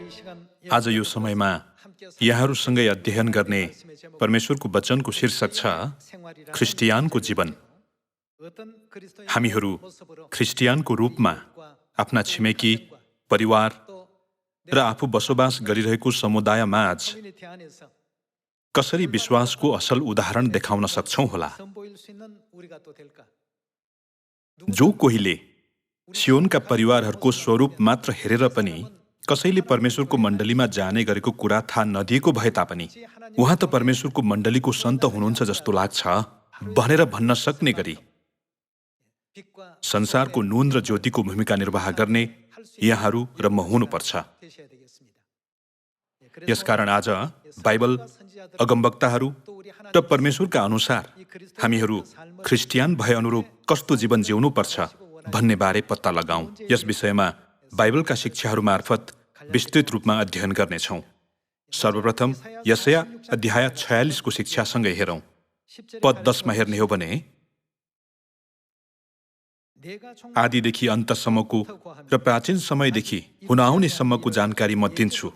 आज यो समयमा यहाँहरूसँगै अध्ययन गर्ने परमेश्वरको वचनको शीर्षक छ ख्रिस्टियानको जीवन। हामीहरू ख्रिस्टियानको रूपमा आफ्ना छिमेकी, परिवार र आफू बसोबास गरिरहेको समुदायमाझ कसरी विश्वासको असल उदाहरण देखाउन सक्छौं होला। जो कोहीले सियोनका परिवारहरूको स्वरूप मात्र हेरेर पनि कसैले परमेश्वरको मण्डलीमा जाने गरेको कुरा थाहा नदिएको भए तापनि उहाँ त परमेश्वरको मण्डलीको सन्त हुनुहुन्छ जस्तो लाग्छ भनेर भन्न सक्ने गरी संसारको नुन र ज्योतिको भूमिका निर्वाह गर्ने यहाँहरू र म हुनुपर्छ। यसकारण आज बाइबल, अगमवक्ताहरू र परमेश्वरका अनुसार हामीहरू ख्रिस्टियान भए अनुरूप कस्तो जीवन जिउनुपर्छ भन्ने बारे पत्ता लगाऊं। यस विषयमा बाइबलका शिक्षाहरू मार्फत विस्तृत रूपमा अध्ययन गर्नेछौं। सर्वप्रथम यशाया अध्याय 46 को शिक्षासँगै हेरौं। पद 10 मा हेर्ने हो भने आदिदेखि अन्तसम्मको र प्राचीन समयदेखि हुन आउनेसम्मको जानकारी म दिन्छु।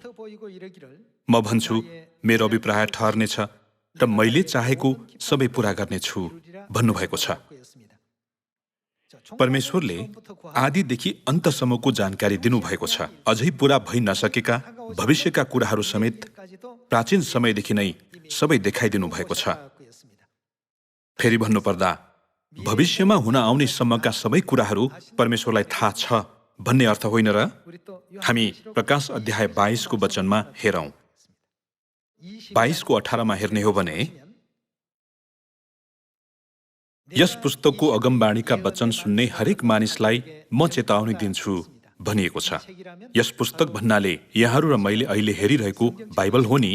म भन्छु मेरो अभिप्राय ठहर्नेछ र मैले चाहेको सबै पूरा गर्नेछु भन्नुभएको छ। परमेश्वरले आदिदेखि अन्तसम्मको जानकारी दिनुभएको छ। अझै पूरा भइ नसकेका भविष्यका कुराहरू समेत प्राचीन समयदेखि नै सबै देखाइदिनु भएको छ। फेरि भन्नुपर्दा भविष्यमा हुन आउने सम्मका सबै कुराहरू परमेश्वरलाई थाहा छ भन्ने अर्थ होइन र? हामी प्रकाश अध्याय 22 को वचनमा हेरौं। 22 को 18 मा हेर्ने हो भने यस पुस्तकको अगमबाणीका वचन सुन्ने हरेक मानिसलाई म चेतावनी दिन्छु भनिएको छ। यस पुस्तक भन्नाले यहाँहरू र मैले अहिले हेरिरहेको बाइबल हो नि।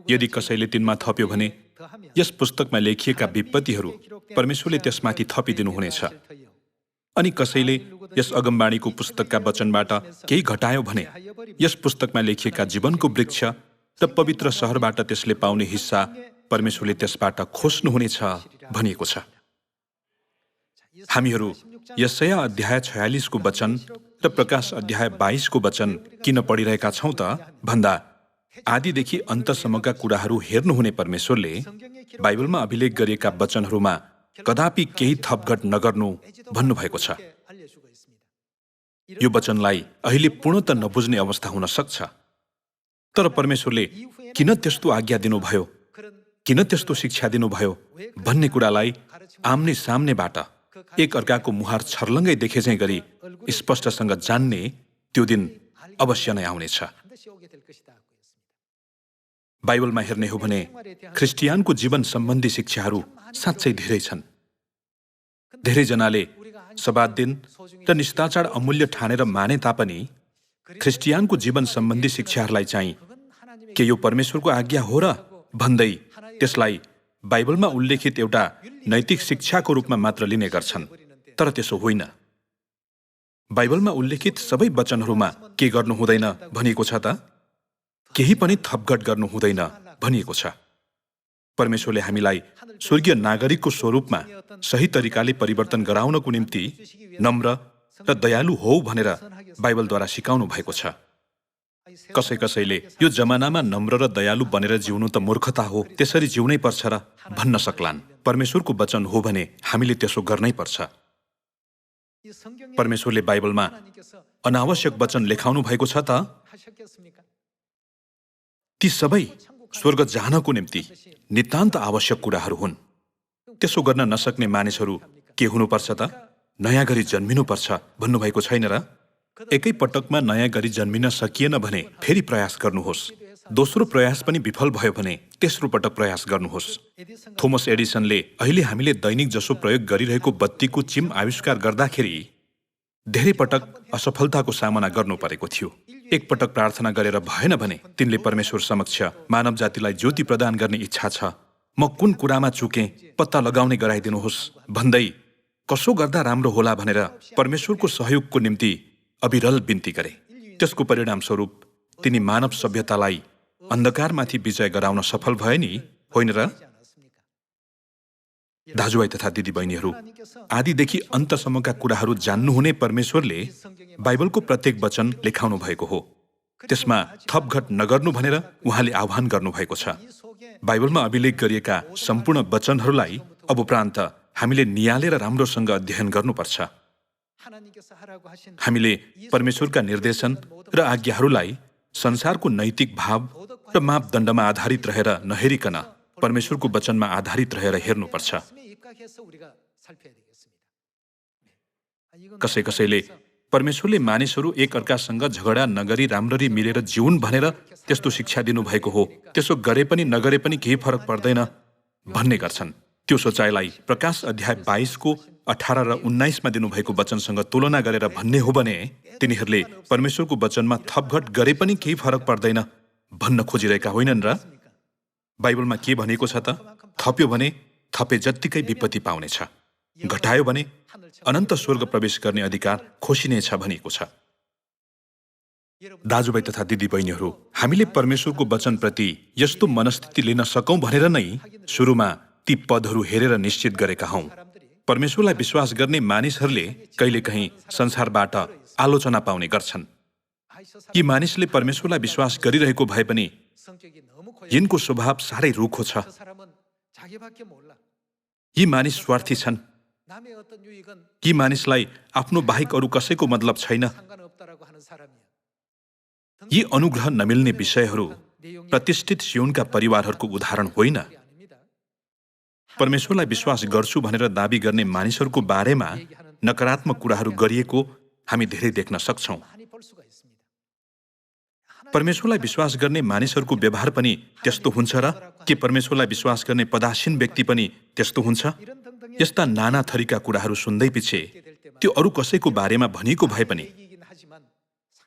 यदि कसैले तिनमा थप्यो भने यस पुस्तकमा लेखिएका विपत्तिहरू परमेश्वरले त्यसमाथि थपिदिनुहुनेछ। अनि कसैले यस अगमबाणीको पुस्तकका वचनबाट केही घटायो भने यस पुस्तकमा लेखिएका जीवनको वृक्ष र पवित्र सहरबाट त्यसले पाउने हिस्सा परमेश्वरले त्यसबाट खोज्नुहुनेछ भनिएको छ। हामीहरू यशाया अध्याय 46 को वचन र प्रकाश अध्याय 22 को वचन किन पढिरहेका छौं त भन्दा आदिदेखि अन्तसम्मका कुराहरू हेर्नुहुने परमेश्वरले बाइबलमा अभिलेख गरिएका वचनहरूमा कदापि केही थपघट नगर्नु भन्नुभएको छ। यो वचनलाई अहिले पूर्णतः नबुझ्ने अवस्था हुन सक्छ, तर परमेश्वरले किन त्यस्तो आज्ञा दिनुभयो, किन त्यस्तो शिक्षा दिनुभयो भन्ने कुरालाई आम्ने सामनेबाट एक अर्काको मुहार छर्लङ्गै देखेझैं गरी स्पष्टसँग जान्ने त्यो दिन अवश्य नै आउनेछ। बाइबलमा हेर्ने हो भने ख्रिस्टियानको जीवन सम्बन्धी शिक्षाहरू साँच्चै धेरै छन्। धेरैजनाले सबात दिन र निष्ठाचार अमूल्य ठानेर माने तापनि ख्रिस्टियानको जीवन सम्बन्धी शिक्षाहरूलाई चाहिँ के यो परमेश्वरको आज्ञा हो र भन्दै त्यसलाई बाइबलमा उल्लेखित एउटा नैतिक शिक्षाको रूपमा मात्र लिने गर्छन्। तर त्यसो होइन। बाइबलमा उल्लेखित सबै वचनहरूमा के गर्नु हुँदैन भनिएको छ त? केही पनि थपघट गर्नु हुँदैन भनिएको छ। परमेश्वरले हामीलाई स्वर्गीय नागरिकको स्वरूपमा सही तरिकाले परिवर्तन गराउनको निम्ति नम्र र दयालु हो भनेर बाइबलद्वारा सिकाउनु भएको छ। कसैले यो जमानामा नम्र र दयालु बनेर जिउनु त मूर्खता हो, त्यसरी जिउनै पर्छ र भन्न सक्लान्। परमेश्वरको वचन हो भने हामीले त्यसो गर्नै पर्छ। परमेश्वरले बाइबलमा अनावश्यक वचन लेखाउनु भएको छ त? ती सबै स्वर्ग जानको निम्ति नितान्त आवश्यक कुराहरू हुन्। त्यसो गर्न नसक्ने मानिसहरू के हुनुपर्छ त? नयाँ गरी जन्मिनुपर्छ भन्नुभएको छैन र? एकै पटकमा नयाँ गरी जन्मिन सकिएन भने फेरि प्रयास गर्नुहोस्। दोस्रो प्रयास पनि विफल भयो भने तेस्रो पटक प्रयास गर्नुहोस्। थोमस एडिसनले अहिले हामीले दैनिक जसो प्रयोग गरिरहेको बत्तीको चिम आविष्कार गर्दाखेरि धेरै पटक असफलताको सामना गर्नु परेको थियो। एक पटक प्रार्थना गरेर भएन भने तिनले परमेश्वर समक्ष मानव जातिलाई ज्योति प्रदान गर्ने इच्छा छ, म कुन कुरामा चुकेँ पत्ता लगाउने गराइदिनुहोस् भन्दै कसो गर्दा राम्रो होला भनेर परमेश्वरको सहयोगको निम्ति अविरल बिन्ती गरे। त्यसको परिणामस्वरूप तिनी मानव सभ्यतालाई अन्धकारमाथि विजय गराउन सफल भए नि, होइन र? दाजुभाइ तथा दिदीबहिनीहरू, आदिदेखि अन्तसम्मका कुराहरू जान्नुहुने परमेश्वरले बाइबलको प्रत्येक वचन लेखाउनु भएको हो। त्यसमा थपघट नगर्नु भनेर उहाँले आह्वान गर्नुभएको छ। बाइबलमा अभिलेख गरिएका सम्पूर्ण वचनहरूलाई अब उपरान्त हामीले नियालेर राम्रोसँग अध्ययन गर्नुपर्छ। हामीले परमेश्वरका निर्देशन र आज्ञाहरूलाई संसारको नैतिक भाव र मापदण्डमा आधारित रहेर नहेरिकन परमेश्वरको वचनमा आधारित रहेर हेर्नुपर्छ। कसैले परमेश्वरले मानिसहरू एक अर्कासँग झगडा नगरी राम्ररी मिलेर जिउन् भनेर त्यस्तो शिक्षा दिनुभएको हो, त्यसो गरे पनि नगरे पनि केही फरक पर्दैन भन्ने गर्छन्। त्यो सोचाइलाई प्रकाश अध्याय 22 18 र 19 दिनुभएको वचनसँग तुलना गरेर भन्ने हो भने तिनीहरूले परमेश्वरको वचनमा थपघट गरे पनि केही फरक पर्दैन भन्न खोजिरहेका होइनन् र? बाइबलमा के भनेको छ त? थप्यो भने थपे जत्तिकै विपत्ति पाउनेछ, घटायो भने अनन्त स्वर्ग प्रवेश गर्ने अधिकार खोसिनेछ भनिएको छ। दाजुभाइ तथा दिदीबहिनीहरू, हामीले परमेश्वरको वचनप्रति यस्तो मनस्थिति लिन सकौं भनेर नै सुरुमा ती पदहरू हेरेर निश्चित गरेका हौं। परमेश्वरलाई विश्वास गर्ने मानिसहरूले कहिलेकाहीँ संसारबाट आलोचना पाउने गर्छन्। यी मानिसले परमेश्वरलाई विश्वास गरिरहेको भए पनि यिनको स्वभाव साह्रै रुखो छ। यी मानिस स्वार्थी छन्। यी मानिसलाई आफ्नो बाहेक अरू कसैको मतलब छैन। यी अनुग्रह नमिल्ने विषयहरू प्रतिष्ठित सियोनका परिवारहरूको उदाहरण होइन। परमेश्वरलाई विश्वास गर्छु भनेर दाबी गर्ने मानिसहरूको बारेमा नकारात्मक कुराहरू गरिएको हामी धेरै देख्न सक्छौं। परमेश्वरलाई विश्वास गर्ने मानिसहरूको व्यवहार पनि त्यस्तो हुन्छ र? के परमेश्वरलाई विश्वास गर्ने पदासीन व्यक्ति पनि त्यस्तो हुन्छ? यस्ता नाना थरीका कुराहरू सुन्दै पछि त्यो अरू कसैको बारेमा भनिएको भए पनि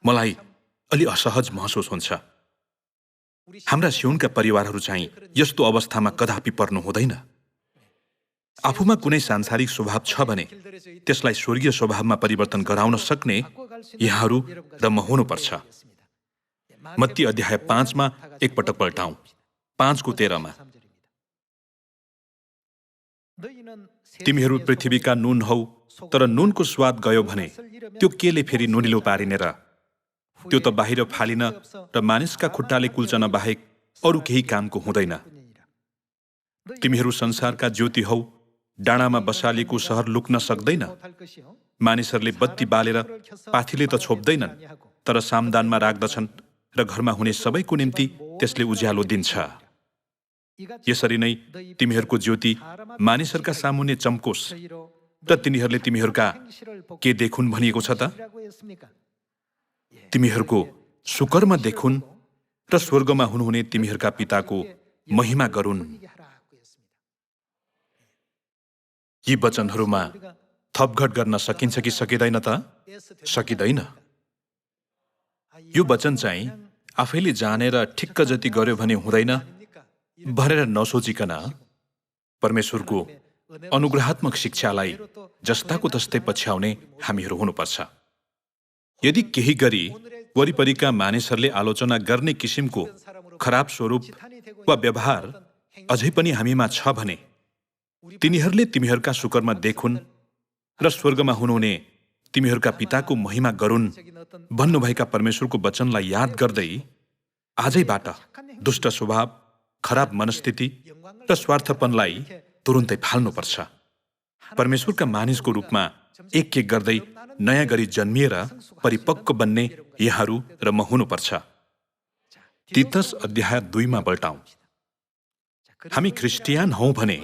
मलाई अलि असहज महसुस हुन्छ। हाम्रा सियोनका परिवारहरू चाहिँ यस्तो अवस्थामा कदापि पर्नु हुँदैन। आफूमा कुनै सांसारिक स्वभाव छ भने त्यसलाई स्वर्गीय स्वभावमा परिवर्तन गराउन सक्ने यहाँहरू र म हुनुपर्छ। मत्ती अध्याय 5 एकपटक पल्टाउँ, 5:13। तिमीहरू पृथ्वीका नुन हौ, तर नुनको स्वाद गयो भने त्यो केले फेरि नुनिलो पारिने र? त्यो त बाहिर फालिन र मानिसका खुट्टाले कुल्चन बाहेक अरू केही कामको हुँदैन। तिमीहरू संसारका ज्योति हौ, डाँडामा बसालिएको सहर लुक्न सक्दैन। मानिसहरूले बत्ती बालेर पाथीले त छोप्दैनन्, तर सामदानमा राख्दछन् र घरमा हुने सबैको निम्ति त्यसले उज्यालो दिन्छ। यसरी नै तिमीहरूको ज्योति मानिसहरूका सामुन्ने चम्कोस् र तिनीहरूले तिमीहरूका के देखुन् भनिएको छ त? तिमीहरूको सुकर्म देखुन् र स्वर्गमा हुनुहुने तिमीहरूका पिताको महिमा गरून्। यी वचनहरूमा थपघट गर्न सकिन्छ कि सकिँदैन त? सकिँदैन। यो वचन चाहिँ आफैले जानेर ठिक्क जति गर्यो भने हुँदैन भनेर नसोचिकन परमेश्वरको अनुग्रहात्मक शिक्षालाई जस्ताको तस्तै पछ्याउने हामीहरू हुनुपर्छ। यदि केही गरी वरिपरिका मानिसहरूले आलोचना गर्ने किसिमको खराब स्वरूप वा व्यवहार अझै पनि हामीमा छ भने तिनीहरूले तिमीहरूका सुकर्म देखुन् र स्वर्गमा हुनुहुने तिमीहरूका पिताको महिमा गरून् भन्नुभएका परमेश्वरको वचनलाई याद गर्दै आजैबाट दुष्ट स्वभाव, खराब मनस्थिति र स्वार्थपनलाई तुरुन्तै फाल्नुपर्छ। परमेश्वरका मानिसको रूपमा एक गर्दै नयाँ गरी जन्मिएर परिपक्व बन्ने यहाँहरू र म हुनुपर्छ। तीतस अध्याय 2 पल्टाउँ। हामी ख्रिस्टियान हौं भने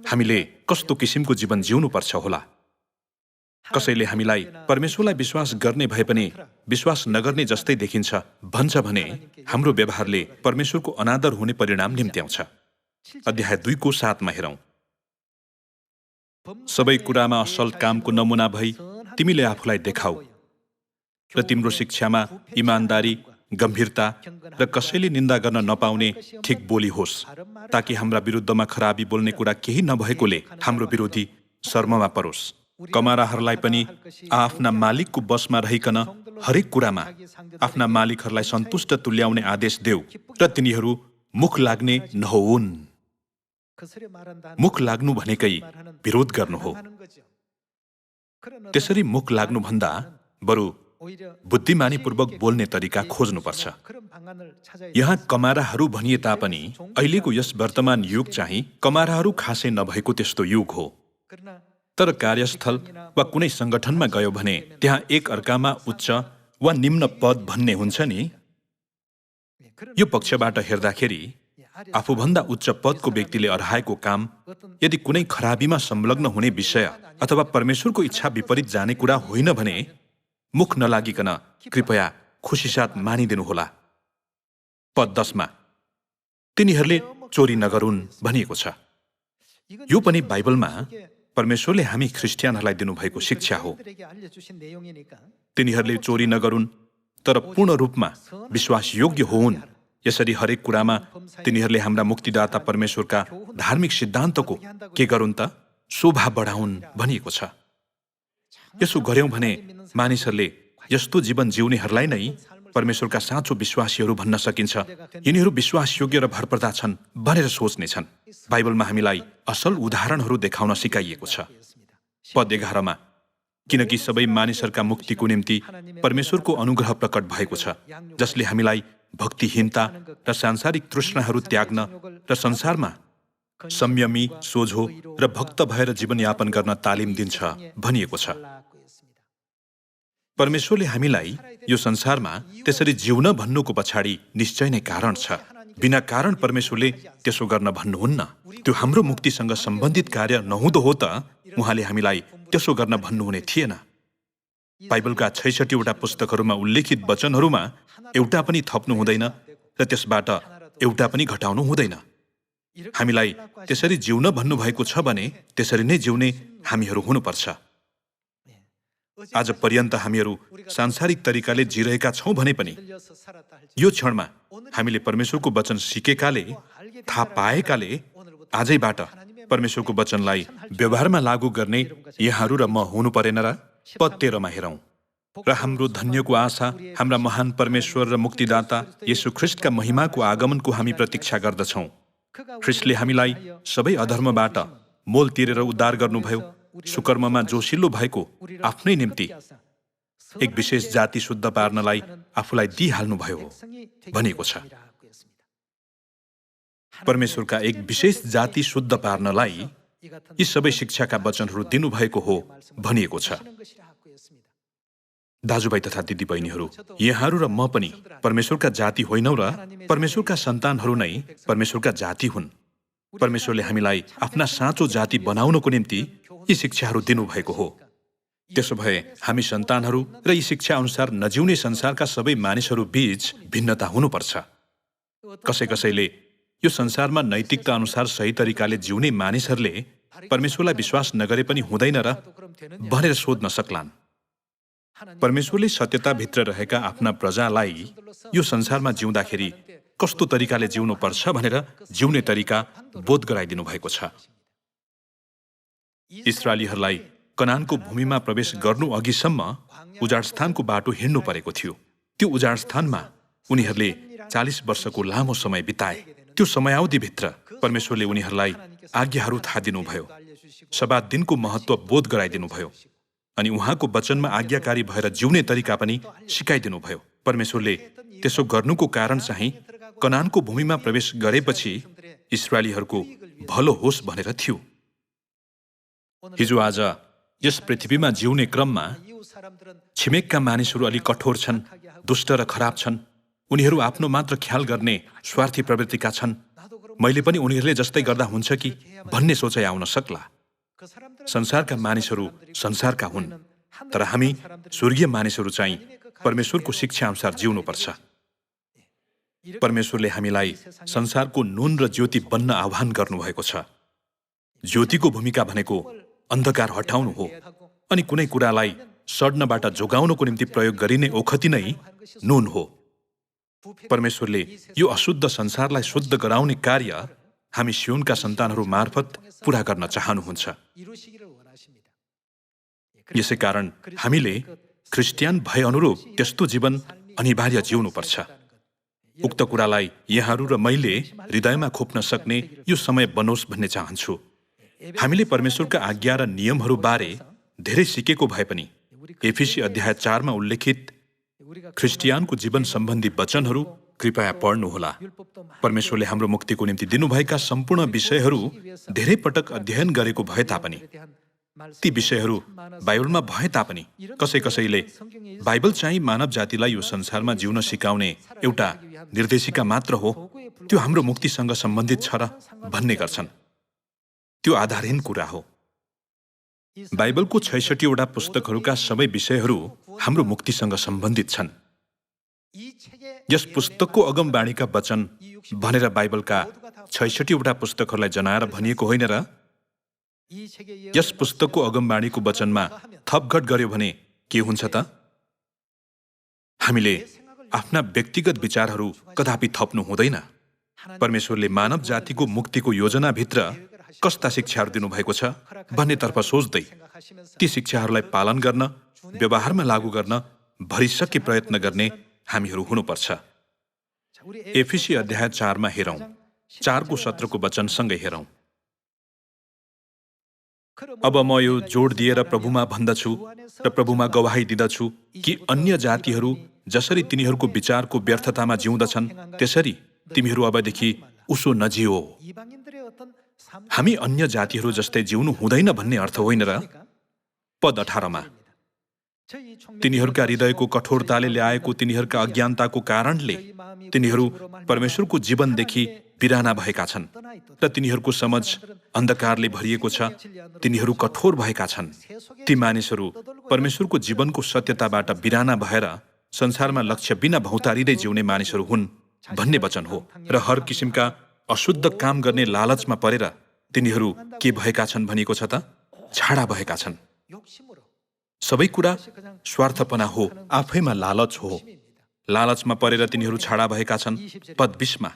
हामीले कस्तो किसिमको जीवन जिउनुपर्छ होला? कसैले हामीलाई परमेश्वरलाई विश्वास गर्ने भए पनि विश्वास नगर्ने जस्तै देखिन्छ भन्छ भने हाम्रो व्यवहारले परमेश्वरको अनादर हुने परिणाम निम्त्याउँछ। अध्याय 2:7 हेरौँ। सबै कुरामा असल कामको नमुना भई तिमीले आफूलाई देखाऊ र तिम्रो शिक्षामा इमानदारी, गम्भीरता र कसैले निन्दा गर्न नपाउने ठिक बोली होस्, ताकि हाम्रा विरुद्धमा खराबी बोल्ने कुरा केही नभएकोले हाम्रो विरोधी शर्ममा परोस्। कमाराहरूलाई पनि आफ्ना मालिकको बसमा रहिकन हरेक कुरामा आफ्ना मालिकहरूलाई सन्तुष्ट तुल्याउने आदेश देऊ र तिनीहरू मुख लाग्ने नहोउन्। मुख लाग्नु भनेकै विरोध गर्नु हो। त्यसरी मुख लाग्नुभन्दा बरु बुद्धिमानीपूर्वक बोल्ने तरिका खोज्नुपर्छ। यहाँ कमाराहरू भनिए तापनि अहिलेको यस वर्तमान युग चाहिँ कमाराहरू खासै नभएको त्यस्तो युग हो। तर कार्यस्थल वा कुनै सङ्गठनमा गयो भने त्यहाँ एक अर्कामा उच्च वा निम्न पद भन्ने हुन्छ नि। यो पक्षबाट हेर्दाखेरि आफूभन्दा उच्च पदको व्यक्तिले अराएको काम यदि कुनै खराबीमा संलग्न हुने विषय अथवा परमेश्वरको इच्छा विपरीत जाने कुरा होइन भने मुख नलागिकन कृपया खुसीसाथ मानिदिनुहोला। पद 10 मा तिनीहरूले चोरी नगरून् भनिएको छ। यो पनि बाइबलमा परमेश्वरले हामी ख्रिस्टियनहरूलाई दिनुभएको शिक्षा हो। तिनीहरूले चोरी नगरून् तर पूर्ण रूपमा विश्वासयोग्य होउन्। यसरी हरेक कुरामा तिनीहरूले हाम्रा मुक्तिदाता परमेश्वरका धार्मिक सिद्धान्तको के गरून् त शोभा बढाउन् भनिएको छ। यसो गर्यौं भने मानिसहरूले यस्तो जीवन जिउनेहरूलाई नै परमेश्वरका साँचो विश्वासीहरू भन्न सकिन्छ। यिनीहरू विश्वासयोग्य र भरपर्दा छन् भनेर सोच्नेछन्। बाइबलमा हामीलाई असल उदाहरणहरू देखाउन सिकाइएको छ। पद 11 मा किनकि सबै मानिसहरूका मुक्तिको निम्ति परमेश्वरको अनुग्रह प्रकट भएको छ, जसले हामीलाई भक्तिहीनता र सांसारिक तृष्णाहरू त्याग्न र संसारमा संयमी, सोझो र भक्त भएर जीवनयापन गर्न तालिम दिन्छ भनिएको छ। परमेश्वरले हामीलाई यो संसारमा त्यसरी जिउन भन्नुको पछाडि निश्चय नै कारण छ। बिना कारण परमेश्वरले त्यसो गर्न भन्नुहुन्न। त्यो हाम्रो मुक्तिसँग सम्बन्धित कार्य नहुँदो हो त उहाँले हामीलाई त्यसो गर्न भन्नुहुने थिएन। बाइबलका 66 वटा पुस्तकहरूमा उल्लेखित वचनहरूमा एउटा पनि थप्नु हुँदैन र त्यसबाट एउटा पनि घटाउनु हुँदैन। हामीलाई त्यसरी जिउन भन्नुभएको छ भने त्यसरी नै जिउने हामीहरू हुनुपर्छ। आज पर्यन्त हामीहरू सांसारिक तरिकाले जिरहेका छौं भने पनि यो क्षणमा हामीले परमेश्वरको वचन सिकेकाले, थाहा पाएकाले आजैबाट परमेश्वरको वचनलाई व्यवहारमा लागू गर्ने यहाँहरू र म हुनु परेन र? पद 13 मा हेरौं। र हाम्रो धन्यको आशा हाम्रा महान परमेश्वर र मुक्तिदाता येशू ख्रिस्टका महिमाको आगमनको हामी प्रतीक्षा गर्दछौं। ख्रिस्टले हामीलाई सबै अधर्मबाट मोल तिरेर उद्धार गर्नुभयो। सुकर्ममा जोसिलो भएको आफ्नै निम्ति एक विशेष जाति शुद्ध पार्नलाई आफूलाई दिइहाल्नुभयो भनिएको छ। परमेश्वरका एक विशेष जाति शुद्ध पार्नलाई यी सबै शिक्षाका वचनहरू दिनुभएको हो भनिएको छ। दाजुभाइ तथा दिदीबहिनीहरू, यहाँहरू र म पनि परमेश्वरका जाति होइनौं र परमेश्वरका सन्तानहरू नै परमेश्वरका जाति हुन्। परमेश्वरले हामीलाई आफ्ना साँचो जाति बनाउनको निम्ति यी शिक्षाहरू दिनुभएको हो। त्यसो भए हामी सन्तानहरू र यी शिक्षा अनुसार नजिउने संसारका सबै मानिसहरू बीच भिन्नता हुनुपर्छ। कसैले यो संसारमा नैतिकता अनुसार सही तरिकाले जिउने मानिसहरूले परमेश्वरलाई विश्वास नगरे पनि हुँदैन र भनेर सोध्न सक्लान्। परमेश्वरले सत्यताभित्र रहेका आफ्ना प्रजालाई यो संसारमा जिउँदाखेरि कस्तो तरिकाले जिउनु पर्छ भनेर जिउने तरिका बोध गराइदिनु भएको छ। इस्राएलीहरूलाई कनानको भूमिमा प्रवेश गर्नु अघिसम्म उजाड स्थानको बाटो हिँड्नु परेको थियो। त्यो उजाड स्थानमा उनीहरूले 40 वर्षको लामो समय बिताए। त्यो समयावधिभित्र परमेश्वरले उनीहरूलाई आज्ञाहरू थाहा दिनुभयो, सब्बात दिनको महत्त्व बोध गराइदिनुभयो अनि उहाँको वचनमा आज्ञाकारी भएर जिउने तरिका पनि सिकाइदिनुभयो। परमेश्वरले त्यसो गर्नुको कारण चाहिँ कनानको भूमिमा प्रवेश गरेपछि इस्राएलीहरूको भलो होस् भनेर थियो। हिजो आज यस पृथ्वीमा जिउने क्रममा छिमेकका मानिसहरू अलि कठोर छन्, दुष्ट र खराब छन्। उनीहरू आफ्नो मात्र ख्याल गर्ने स्वार्थी प्रवृत्तिका छन्। मैले पनि उनीहरूले जस्तै गर्दा हुन्छ कि भन्ने सोचाइ आउन सक्ला। संसारका मानिसहरू संसारका हुन्, तर हामी स्वर्गीय मानिसहरू चाहिँ परमेश्वरको शिक्षा अनुसार जिउनुपर्छ। परमेश्वरले हामीलाई संसारको नुन र ज्योति बन्न आह्वान गर्नुभएको छ। ज्योतिको भूमिका भनेको अन्धकार हटाउनु हो अनि कुनै कुरालाई सड्नबाट जोगाउनको निम्ति प्रयोग गरिने ओखती नै नुन हो। परमेश्वरले यो अशुद्ध संसारलाई शुद्ध गराउने कार्य हामी सियोनका सन्तानहरू मार्फत पूरा गर्न चाहनुहुन्छ। यसै कारण हामीले ख्रिस्टियन भए अनुरूप त्यस्तो जीवन अनिवार्य जिउनुपर्छ। उक्त कुरालाई यहाँहरू र मैले हृदयमा खोप्न सक्ने यो समय बनोस् भन्ने चाहन्छु। हामीले परमेश्वरका आज्ञा र नियमहरू बारे धेरै सिकेको भए पनि एफिसी अध्याय 4 मा उल्लेखित ख्रिस्टियानको जीवन सम्बन्धी वचनहरू कृपया पढ्नुहोला। परमेश्वरले हाम्रो मुक्तिको निम्ति दिनुभएका सम्पूर्ण विषयहरू धेरै पटक अध्ययन गरेको भए तापनि, ती विषयहरू बाइबलमा भए तापनि कसैले बाइबल चाहिँ मानव जातिलाई यो संसारमा जिउन सिकाउने एउटा निर्देशिका मात्र हो, त्यो हाम्रो मुक्तिसँग सम्बन्धित छ र भन्ने गर्छन्। त्यो आधारहीन कुरा हो। बाइबलको 66वटा पुस्तकहरूका सबै विषयहरू हाम्रो मुक्तिसँग सम्बन्धित छन्। यस पुस्तकको अगमबाणीका वचन भनेर बाइबलका 66वटा पुस्तकहरूलाई जनाएर भनिएको होइन र? यस पुस्तकको अगमबाणीको वचनमा थपघट गर्यो भने के हुन्छ त? हामीले आफ्ना व्यक्तिगत विचारहरू कदापि थप्नु हुँदैन। परमेश्वरले मानव जातिको मुक्तिको योजनाभित्र कस्ता शिक्षाहरू दिनुभएको छ भन्नेतर्फ सोच्दै ती शिक्षाहरूलाई पालन गर्न, व्यवहारमा लागू गर्न भरिसके प्रयत्न गर्ने हामीहरू हुनुपर्छ। एफिसी अध्याय 4 हेरौँ। 4को 17को वचनसँगै हेरौँ। अब म यो जोड दिएर प्रभुमा भन्दछु र प्रभुमा गवाही दिँदछु कि अन्य जातिहरू जसरी तिनीहरूको विचारको व्यर्थतामा जिउँदछन् त्यसरी तिमीहरू अबदेखि उसो नजियो। हामी अन्य जातिहरू जस्तै जिउनु हुँदैन भन्ने अर्थ होइन र? पद 18 तिनीहरूका हृदयको कठोरताले ल्याएको तिनीहरूका अज्ञानताको कारणले तिनीहरू परमेश्वरको जीवनदेखि बिराना भएका छन् र तिनीहरूको समझ अन्धकारले भरिएको छ। तिनीहरू कठोर भएका छन्। ती मानिसहरू परमेश्वरको जीवनको सत्यताबाट बिराना भएर संसारमा लक्ष्य बिना भौतारिँदै जिउने मानिसहरू हुन् भन्ने वचन हो। र हर किसिमका अशुद्ध काम गर्ने लालचमा परेर तिनीहरू के भएका छन् भनिएको छ त? छाडा भएका छन्। सबै कुरा स्वार्थपना हो, आफैमा लालच हो। लालचमा परेर तिनीहरू छाडा भएका छन्। पद 20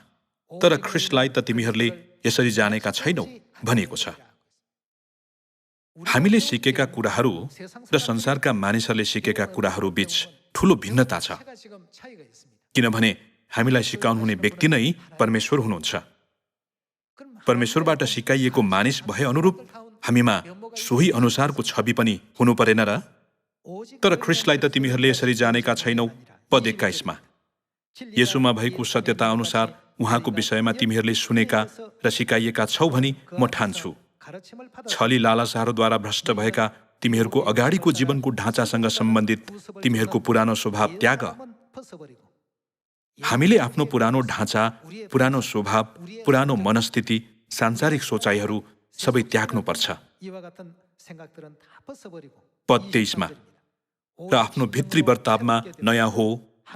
तर ख्रिस्टलाई त तिमीहरूले यसरी जानेका छैनौ भनिएको छ। हामीले सिकेका कुराहरू र संसारका मानिसहरूले सिकेका कुराहरू बीच ठूलो भिन्नता छ। किनभने हामीलाई सिकाउनुहुने व्यक्ति नै परमेश्वर हुनुहुन्छ। परमेश्वरबाट सिकाइएको मानिस भए अनुरूप हामीमा सोही अनुसारको छवि पनि हुनु परेन र? तर ख्रिस्टलाई त तिमीहरूले यसरी जानेका छैनौ। पद 21 येशूमा भएको सत्यता अनुसार उहाँको विषयमा तिमीहरूले सुनेका र सिकाइएका छौ भनी म ठान्छु। छली लालसाहरूद्वारा भ्रष्ट भएका तिमीहरूको अगाडिको जीवनको ढाँचासँग सम्बन्धित तिमीहरूको पुरानो स्वभाव त्याग। हामीले आफ्नो पुरानो ढाँचा, पुरानो स्वभाव, पुरानो मनस्थिति, सांसारिक सोचाइहरू सबै त्याग्नुपर्छ। पद 23 र आफ्नो भित्री वर्तावमा नयाँ हो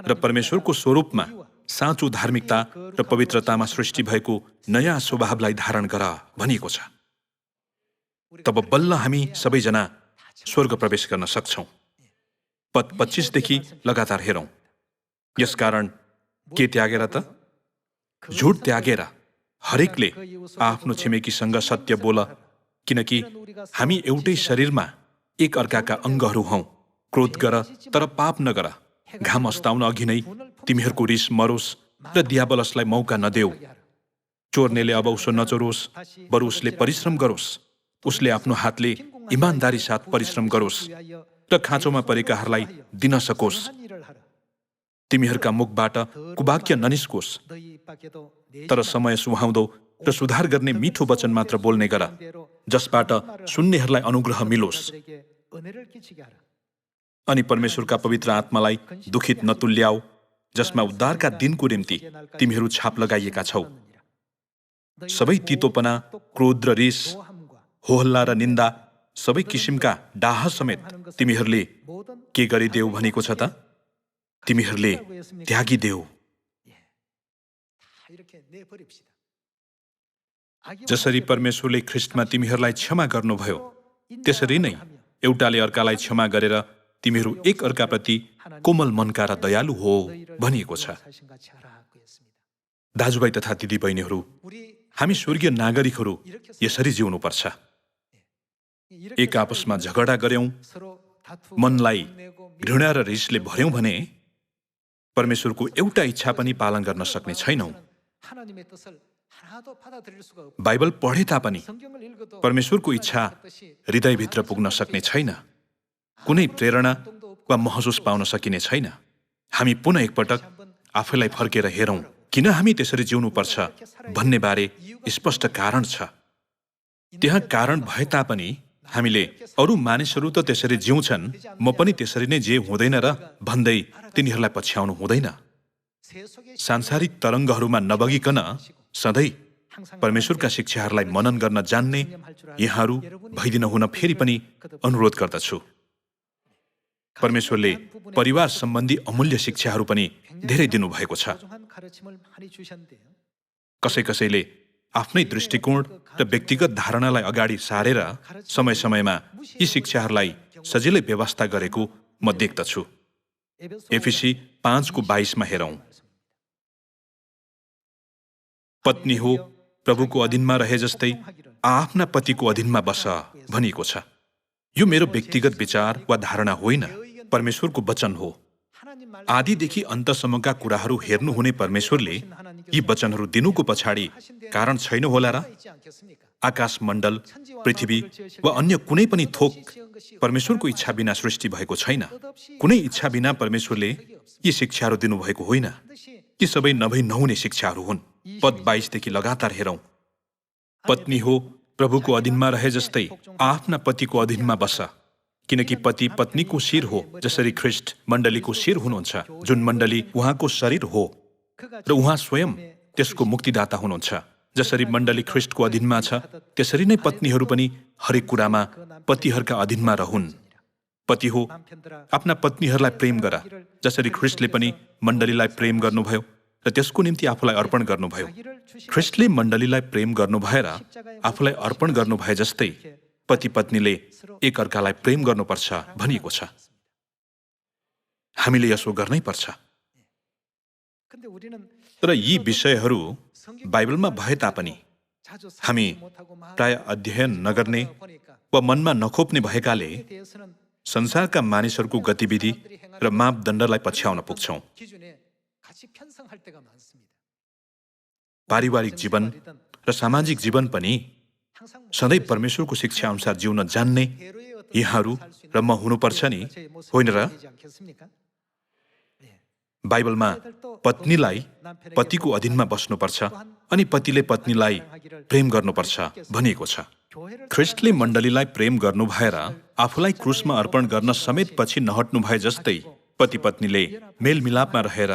र परमेश्वरको स्वरूपमा साँचो धार्मिकता र पवित्रतामा सृष्टि भएको नयाँ स्वभावलाई धारण गर भनिएको छ। तब बल्ल हामी सबैजना स्वर्ग प्रवेश गर्न सक्छौँ। पद 25 देखि लगातार हेरौँ। यसकारण के त्यागेर त? झुट त्यागेर हरेकले आफ्नो छिमेकीसँग सत्य बोल, किनकि हामी एउटै शरीरमा एक अर्काका अङ्गहरू हौँ। क्रोध गर तर पाप नगर। घाम अस्ताउन अघि नै तिमीहरूको रिस मरोस् र दियाबलसलाई मौका नदेऊ। चोर्नेले अब उसो नचोरोस्, बरु उसले परिश्रम गरोस्। उसले आफ्नो हातले इमानदारी साथ परिश्रम गरोस् र खाँचोमा परेकाहरूलाई दिन सकोस्। तिमीहरूका मुखबाट कुवाक्य ननिस्कोस्, तर समय सुहाउँदो र सुधार गर्ने मिठो वचन मात्र बोल्ने गर, जसबाट सुन्नेहरूलाई अनुग्रह मिलोस्। अनि परमेश्वरका पवित्र आत्मालाई दुखित नतुल्याऊ, जसमा उद्धारका दिनको निम्ति तिमीहरू छाप लगाइएका छौ। सबै तितोपना, क्रोध र रिस, होहल्ला र निन्दा, सबै किसिमका डाह समेत तिमीहरूले के गरिदेऊ भनेको छ त? तिमीहरूले त्यागिदेऊ। जसरी परमेश्वरले ख्रिस्टमा तिमीहरूलाई क्षमा गर्नुभयो, त्यसरी नै एउटाले अर्कालाई क्षमा गरेर तिमीहरू एक अर्काप्रति कोमल मनका र दयालु हो भनिएको छ। दाजुभाइ तथा दिदीबहिनीहरू, हामी स्वर्गीय नागरिकहरू यसरी जिउनुपर्छ। एक आपसमा झगडा गर्यौं, मनलाई घृणा र रिसले भर्यौं भने परमेश्वरको एउटा इच्छा पनि पालन गर्न सक्ने छैनौं। बाइबल पढे तापनि परमेश्वरको इच्छा हृदयभित्र पुग्न सक्ने छैन। कुनै प्रेरणा वा महसुस पाउन सकिने छैन। हामी पुनः एकपटक आफैलाई फर्केर हेरौँ, किन हामी त्यसरी जिउनुपर्छ भन्ने बारे स्पष्ट कारण छ। त्यहाँ कारण भए तापनि हामीले अरू मानिसहरू त त्यसरी जिउँछन्, म पनि त्यसरी नै जे हुँदैन र भन्दै तिनीहरूलाई पछ्याउनु हुँदैन। सांसारिक तरङ्गहरूमा नबगिकन सधैँ परमेश्वरका शिक्षाहरूलाई मनन गर्न जान्ने यहाँहरू भइदिन हुन फेरि पनि अनुरोध गर्दछु। परमेश्वरले परिवार सम्बन्धी अमूल्य शिक्षाहरू पनि धेरै दिनुभएको छ। कसैले आफ्नै दृष्टिकोण र व्यक्तिगत धारणालाई अगाडि सारेर समय समयमा यी शिक्षाहरूलाई सजिलै व्यवस्था गरेको म देख्दछु। एफिसी 5:22 हेरौँ। पत्नी हो प्रभुको अधीनमा रहे जस्तै आफ्ना पतिको अधीनमा बस भनिएको छ। यो मेरो व्यक्तिगत विचार वा धारणा होइन, परमेश्वरको वचन हो। आदिदेखि अन्तसम्मका कुराहरू हेर्नुहुने परमेश्वरले यी वचनहरू दिनुको पछाडि कारण छैन होला र? आकाश मण्डल, पृथ्वी वा अन्य कुनै पनि थोक परमेश्वरको इच्छा बिना सृष्टि भएको छैन। कुनै इच्छा बिना परमेश्वरले यी शिक्षाहरू दिनुभएको होइन। यी सबै नभई नहुने शिक्षाहरू हुन्। पद 22 देखि लगातार हेरौँ। पत्नी हो प्रभुको अधीनमा रहे जस्तै आफ्ना पतिको अधीनमा बस, किनकि पति पत्नीको शिर हो, जसरी ख्रिस्ट मण्डलीको शिर हुनुहुन्छ, जुन मण्डली उहाँको शरीर हो र उहाँ स्वयं त्यसको मुक्तिदाता हुनुहुन्छ। जसरी मण्डली ख्रिस्टको अधीनमा छ, त्यसरी नै पत्नीहरू पनि हरेक कुरामा पतिहरूका अधीनमा रहन्। पति हो आफ्ना पत्नीहरूलाई प्रेम गर, जसरी ख्रिस्टले पनि मण्डलीलाई प्रेम गर्नुभयो र त्यसको निम्ति आफूलाई अर्पण गर्नुभयो। ख्रिस्टले मण्डलीलाई प्रेम गर्नु भएर आफूलाई अर्पण गर्नु भए जस्तै पति पत्नीले एक अर्कालाई प्रेम गर्नुपर्छ भनिएको छ। हामीले यसो गर्नै पर्छ। तर यी विषयहरू बाइबलमा भए तापनि हामी प्राय अध्ययन नगर्ने वा मनमा नखोप्ने भएकाले संसारका मानिसहरूको गतिविधि र मापदण्डलाई पछ्याउन पुग्छौँ। पारिवारिक जीवन र सामाजिक जीवन पनि सधैँ परमेश्वरको शिक्षा अनुसार जिउन जान्ने यहाँहरू र म हुनुपर्छ नि, होइन र? बाइबलमा पत्नीलाई पतिको अधीनमा बस्नुपर्छ अनि पतिले पत्नीलाई प्रेम गर्नुपर्छ भनिएको छ। ख्रिस्टले मण्डलीलाई प्रेम गर्नु भएर आफूलाई क्रुसमा अर्पण गर्न समेत पछि नहट्नु भए जस्तै पति पत्नीले मेलमिलापमा रहेर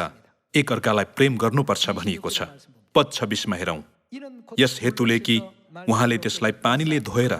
एक अर्कालाई प्रेम गर्नुपर्छ भनिएको छ। पद 26 हेरौँ। यस हेतुले कि उहाँले त्यसलाई पानीले धोएर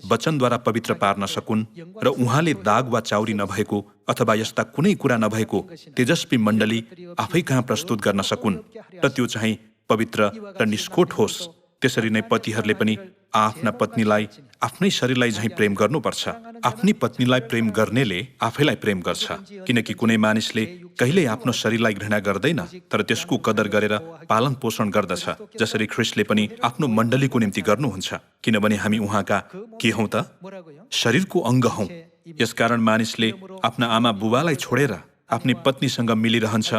वचनद्वारा पवित्र पार्न सकुन् र उहाँले दाग वा चाउरी नभएको अथवा यस्ता कुनै कुरा नभएको तेजस्वी मण्डली आफै कहाँ प्रस्तुत गर्न सकुन् र त्यो चाहिँ पवित्र र निष्कोट होस्। त्यसरी नै पतिहरूले पनि आफ्ना पत्नीलाई आफ्नै शरीरलाई झैँ प्रेम गर्नुपर्छ। आफ्नी पत्नीलाई प्रेम गर्नेले आफैलाई प्रेम गर्छ, किनकि कुनै मानिसले कहिल्यै आफ्नो शरीरलाई घृणा गर्दैन, तर त्यसको कदर गरेर पालन पोषण गर्दछ, जसरी ख्रिस्टले पनि आफ्नो मण्डलीको निम्ति गर्नुहुन्छ, किनभने हामी उहाँका के हौँ त? शरीरको अङ्ग हौँ। यसकारण मानिसले आफ्ना आमा बुबालाई छोडेर आफ्नी पत्नीसँग मिलिरहन्छ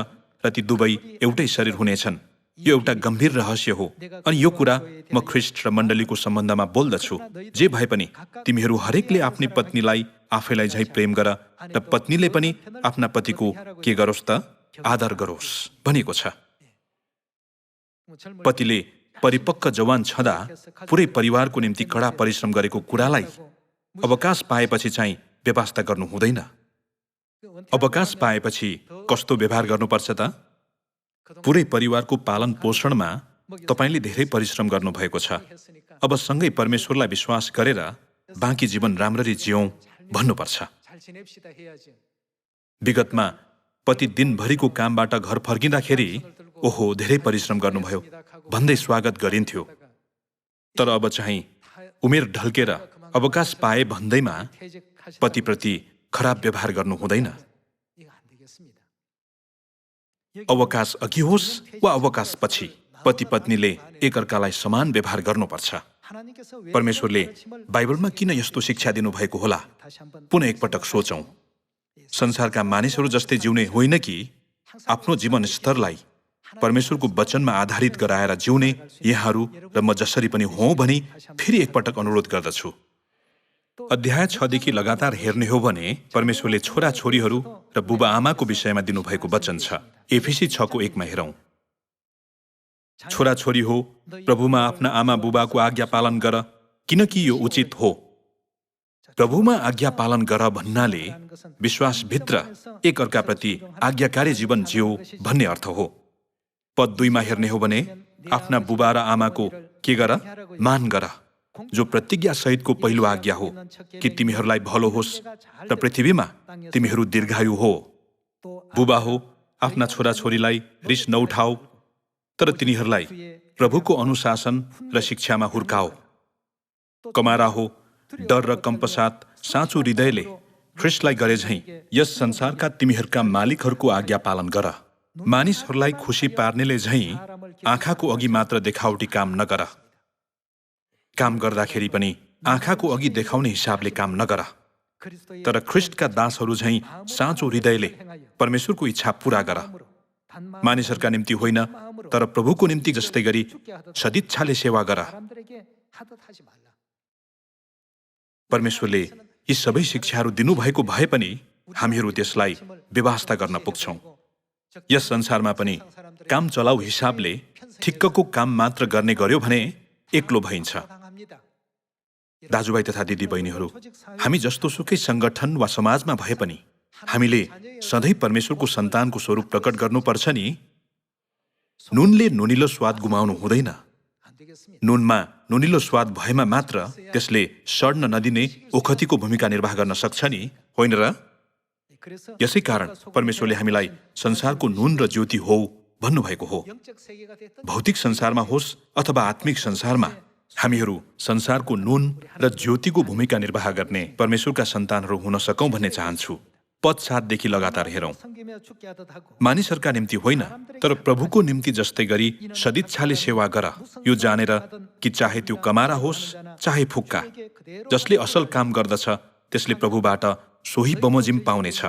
र ती दुवै एउटै शरीर हुनेछन्। यो एउटा गम्भीर रहस्य हो अनि यो कुरा म ख्रिस्ट र मण्डलीको सम्बन्धमा बोल्दछु। जे भए पनि तिमीहरू हरेकले आफ्नी पत्नीलाई आफैलाई झैँ प्रेम गर र पत्नीले पनि आफ्ना पतिको के गरोस् त? आदर गरोस् भनेको छ। पतिले परिपक्व जवान छँदा पुरै परिवारको निम्ति कडा परिश्रम गरेको कुरालाई अवकाश पाएपछि चाहिँ व्यवस्था गर्नु हुँदैन। अवकाश पाएपछि कस्तो व्यवहार गर्नुपर्छ त? पुरै परिवारको पालन पोषणमा तपाईले धेरै परिश्रम गर्नुभएको छ। अब सँगै परमेश्वरलाई विश्वास गरेर बाँकी जीवन राम्ररी जियौँ भन्नुपर्छ। विगतमा पति दिनभरिको कामबाट घर फर्किँदाखेरि ओहो धेरै परिश्रम गर्नुभयो भन्दै स्वागत गरिन्थ्यो। तर अब चाहिँ उमेर ढल्केर अवकाश पाए भन्दैमा पतिप्रति खराब व्यवहार गर्नु हुँदैन। अवकाश अघि होस् वा अवकाश पछि पति पत्नीले एकअर्कालाई समान व्यवहार गर्नुपर्छ। परमेश्वरले बाइबलमा किन यस्तो शिक्षा दिनुभएको होला? पुनः एकपटक सोचौँ। संसारका मानिसहरू जस्तै जिउने होइन कि आफ्नो जीवन स्तरलाई परमेश्वरको वचनमा आधारित गराएर जिउने यहाँहरू र म जसरी पनि हौँ भनी फेरि एकपटक अनुरोध गर्दछु। अध्याय 6 देखि लगातार हेर्ने हो भने परमेश्वरले छोरा छोरीहरू र बुबा आमाको विषयमा दिनुभएको वचन छ। एफिसी 6:1 मा हेरौं। छोरा छोरी हो, प्रभुमा आफ्ना आमा बुबाको आज्ञा पालन गर, किनकि यो उचित हो। प्रभुमा आज्ञा पालन गर भन्नाले विश्वासभित्र एक अर्काप्रति आज्ञाकारी जीवन जियो भन्ने अर्थ हो। पद 2 मा हेर्ने हो भने आफ्ना बुबा र आमाको के गर? मान गर, जो प्रतिज्ञा सहितको पहिलो आज्ञा हो, कि तिमीहरूलाई भलो होस् र पृथ्वीमा तिमीहरू दीर्घायु हो। बुबा हो, आफ्ना छोरा छोरीलाई रिस नउठाओ, तर तिनीहरूलाई प्रभुको अनुशासन र शिक्षामा हुर्काओ। कमारा हो, डर र कम्पसाथ साँचो हृदयले ख्रिस्टलाई गरे झैं यस संसारका तिमीहरूका मालिकहरूको आज्ञा पालन गर। मानिसहरूलाई खुसी पार्नेले झैं आँखाको अघि मात्र देखावटी काम नगर। काम गर्दाखेरि पनि आँखाको अघि देखाउने हिसाबले काम नगर, तर ख्रिस्टका दासहरू झैं साँचो हृदयले परमेश्वरको इच्छा पूरा गर। मानिसहरूका निम्ति होइन, तर प्रभुको निम्ति जस्तै गरी सदिच्छाले सेवा गर। परमेश्वरले यी सबै शिक्षाहरू दिनुभएको भए पनि हामीहरू त्यसलाई व्यवस्था गर्न पुग्छौं। यस संसारमा पनि काम चलाउ हिसाबले ठिक्कको काम मात्र गर्ने गर्यो भने एक्लो भइन्छ। दाजुभाइ तथा दिदी बहिनीहरू, हामी जस्तो सुकै संगठन वा समाजमा भए पनि हामीले सधैँ परमेश्वरको सन्तानको स्वरूप प्रकट गर्नुपर्छ नि। नुनले नुनिलो स्वाद गुमाउनु हुँदैन। नुनमा नुनिलो स्वाद भएमा मात्र त्यसले सड्न नदिने ओखतीको भूमिका निर्वाह गर्न सक्छ नि, होइन र? यसै कारण परमेश्वरले हामीलाई संसारको नुन र ज्योति हो भन्नुभएको हो। भौतिक संसारमा होस् अथवा आत्मिक संसारमा हामीहरू संसारको नुन र ज्योतिको भूमिका निर्वाह गर्ने परमेश्वरका सन्तानहरू हुन सकौं भन्ने चाहन्छु। पद 7 देखि लगातार हेरौं। मानिसहरूका निम्ति होइन, तर प्रभुको निम्ति जस्तै गरी सदिच्छाले सेवा गर, यो जानेर कि चाहे त्यो कमारा होस् चाहे फुक्का, जसले असल काम गर्दछ त्यसले प्रभुबाट सोही बमोजिम पाउनेछ।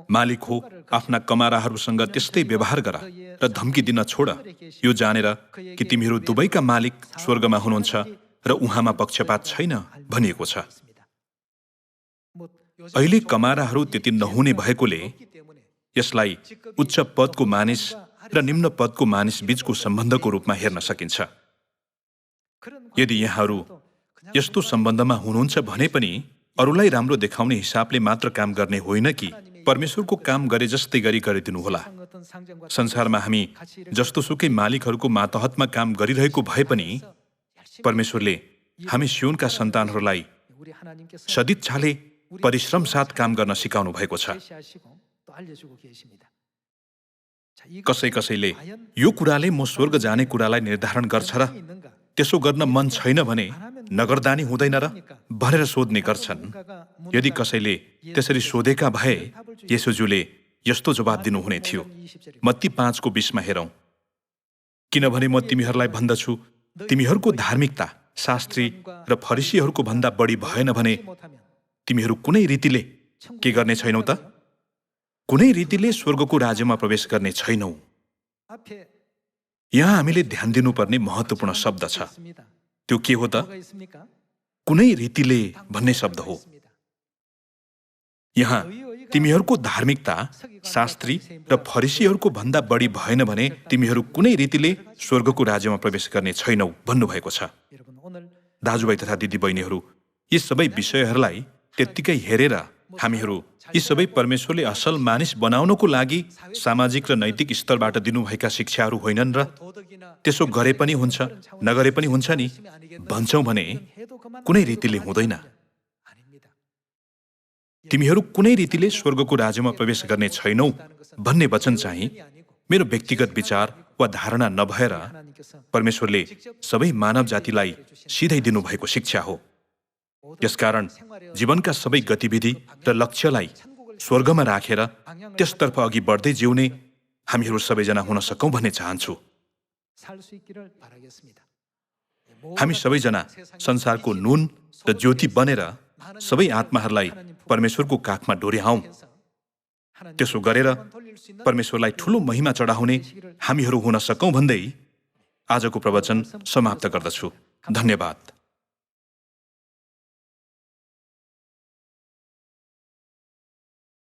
मालिक हो, आफ्ना कमाराहरूसँग त्यस्तै व्यवहार गर र धम्की दिन छोड, यो जानेर कि तिमीहरू दुवैका मालिक स्वर्गमा हुनुहुन्छ र उहाँमा पक्षपात छैन भनिएको छ। अहिले कमाराहरू त्यति नहुने भएकोले यसलाई उच्च पदको मानिस र निम्न पदको मानिस बीचको सम्बन्धको रूपमा हेर्न सकिन्छ। यदि यहाँहरू यस्तो सम्बन्धमा हुनुहुन्छ भने पनि अरूलाई राम्रो देखाउने हिसाबले मात्र काम गर्ने होइन कि परमेश्वरको काम गरे जस्तै गरी गरिदिनुहोला। संसारमा हामी जस्तो सुकै मालिकहरूको मातहतमा काम गरिरहेको भए पनि परमेश्वरले हामी सियोनका सन्तानहरूलाई सदिच्छाले परिश्रम साथ काम गर्न सिकाउनु भएको छ। कसैले यो कुराले म स्वर्ग जाने कुरालाई निर्धारण गर्छ र त्यसो गर्न मन छैन भने नगर्दा नि हुँदैन र भनेर सोध्ने गर्छन्। यदि कसैले त्यसरी सोधेका भए येशूज्यूले यस्तो जवाब दिनुहुने थियो। मत्ती 5:20 मा हेरौं। किनभने म तिमीहरूलाई भन्दछु, तिमीहरूको धार्मिकता शास्त्री र फरिसीहरूको भन्दा बढी भएन भने तिमीहरू कुनै रीतिले के गर्ने छैनौ त? कुनै रीतिले स्वर्गको राज्यमा प्रवेश गर्ने छैनौ। यहाँ हामीले ध्यान दिनुपर्ने महत्त्वपूर्ण शब्द छ। त्यो के हो त? कुनै रीतिले भन्ने शब्द हो। यहाँ तिमीहरूको धार्मिकता शास्त्री र फरिसीहरूको भन्दा बढी भएन भने तिमीहरू कुनै रीतिले स्वर्गको राज्यमा प्रवेश गर्ने छैनौ भन्नुभएको छ। दाजुभाइ तथा दिदी बहिनीहरू, यी सबै विषयहरूलाई त्यत्तिकै हेरेर हामीहरू यी सबै परमेश्वरले असल मानिस बनाउनको लागि सामाजिक र नैतिक स्तरबाट दिनुभएका शिक्षाहरू होइनन् र त्यसो गरे पनि हुन्छ नगरे पनि हुन्छ नि भन्छौं भने कुनै रीतिले हुँदैन। तिमीहरू कुनै रीतिले स्वर्गको राज्यमा प्रवेश गर्ने छैनौ भन्ने वचन चाहिँ मेरो व्यक्तिगत विचार वा धारणा नभएर परमेश्वरले सबै मानव जातिलाई सिधै दिनुभएको शिक्षा हो। यसकारण जीवनका सबै गतिविधि र लक्ष्यलाई स्वर्गमा राखेर त्यसतर्फ अघि बढ्दै जिउने हामीहरू सबैजना हुन सकौं भन्ने चाहन्छु। हामी सबैजना संसारको नुन र ज्योति बनेर सबै आत्माहरूलाई परमेश्वरको काखमा डोर्याउँ। त्यसो गरेर परमेश्वरलाई ठूलो महिमा चढाउने हामीहरू हुन सकौं भन्दै आजको प्रवचन समाप्त गर्दछु। धन्यवाद।